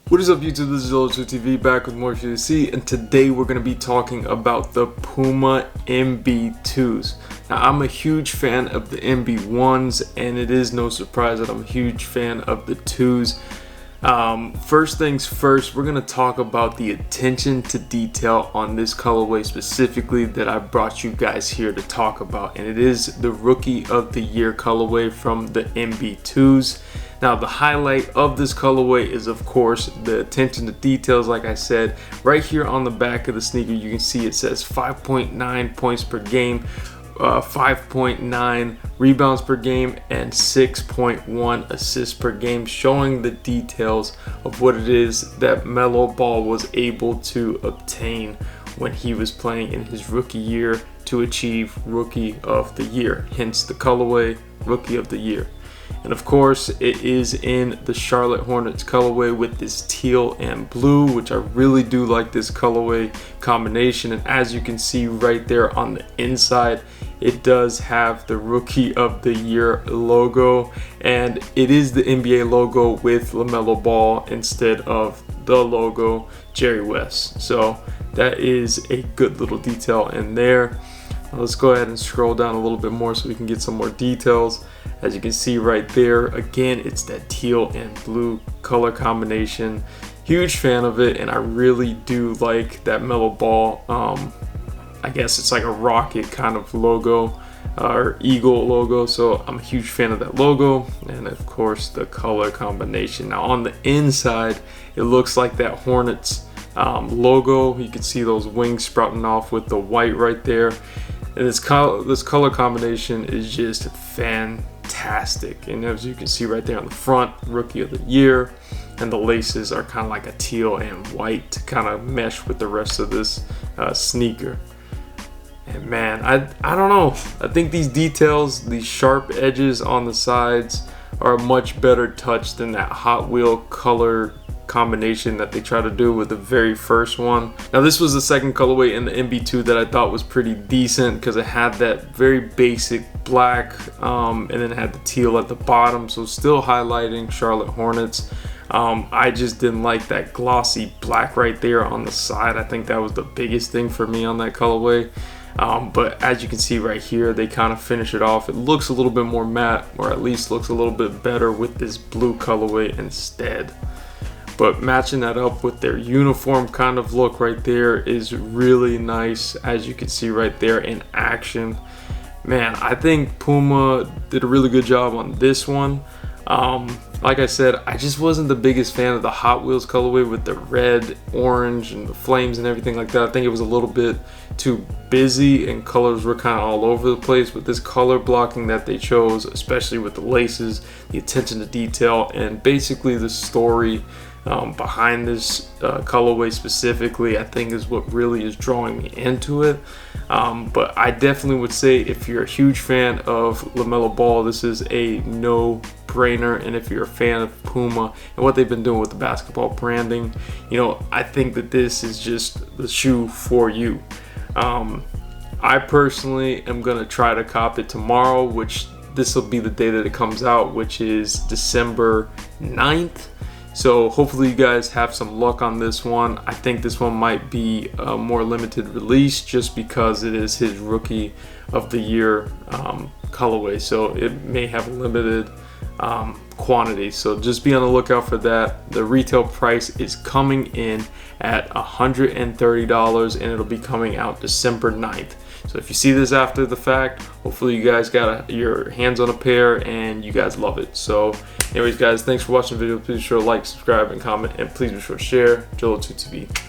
What is up YouTube, this is LaMelo TV back with more hues, and today we're going to be talking about the Puma Mb.02s. Now I'm a huge fan of the Mb.1s, and it is no surprise that I'm a huge fan of the 2s. First things first, we're going to talk about the attention to detail on this colorway specifically that I brought you guys here to talk about, and it is the Rookie of the Year colorway from the Mb.02s. Now the highlight of this colorway is of course the attention to details. Like I said, right here on the back of the sneaker you can see it says 5.9 points per game, 5.9 rebounds per game, and 6.1 assists per game, showing the details of what it is that LaMelo Ball was able to obtain when he was playing in his rookie year to achieve Rookie of the Year, hence the colorway Rookie of the Year. And of course it is in the Charlotte Hornets colorway with this teal and blue, which I really do like this colorway combination. And as you can see right there on the inside, it does have the Rookie of the Year logo, and it is the NBA logo with LaMelo Ball instead of the logo Jerry West. So that is a good little detail in there. Now let's go ahead and scroll down a little bit more so we can get some more details. As you can see right there, again, it's that teal and blue color combination. Huge fan of it, and I really do like that LaMelo Ball. I guess it's like a rocket kind of logo or eagle logo, so I'm a huge fan of that logo, and of course the color combination. Now on the inside, it looks like that Hornets logo. You can see those wings sprouting off with the white right there. And this color combination is just fantastic. And as you can see right there on the front, Rookie of the Year, and the laces are kind of like a teal and white to kind of mesh with the rest of this sneaker. And man, I don't know. I think these details, these sharp edges on the sides, are a much better touch than that Hot Wheel color combination that they try to do with the very first one. Now this was the second colorway in the Mb.02 that I thought was pretty decent because it had that very basic black and then it had the teal at the bottom, so still highlighting Charlotte Hornets. I just didn't like that glossy black right there on the side. I think that was the biggest thing for me on that colorway. But as you can see right here, they kind of finish it off. It looks a little bit more matte, or at least looks a little bit better with this blue colorway instead. But matching that up with their uniform kind of look right there is really nice, as you can see right there in action. Man, I think Puma did a really good job on this one. Like I said, I just wasn't the biggest fan of the Hot Wheels colorway with the red, orange, and the flames and everything like that. I think it was a little bit too busy and colors were kind of all over the place. With this color blocking that they chose, especially with the laces, the attention to detail, and basically the story behind this colorway specifically, I think is what really is drawing me into it. But I definitely would say if you're a huge fan of LaMelo Ball, this is a no-brainer. And if you're a fan of Puma and what they've been doing with the basketball branding, you know, I think that this is just the shoe for you. I personally am gonna try to cop it tomorrow, which this will be the day that it comes out, which is December 9th. So hopefully you guys have some luck on this one. I think this one might be a more limited release just because it is his Rookie of the Year colorway. So it may have a limited quantity. So just be on the lookout for that. The retail price is coming in at $130, and it'll be coming out December 9th. So if you see this after the fact, hopefully you guys got your hands on a pair and you guys love it. So anyways guys, thanks for watching the video. Please be sure to like, subscribe, and comment, and please be sure to share. LaMelo TV.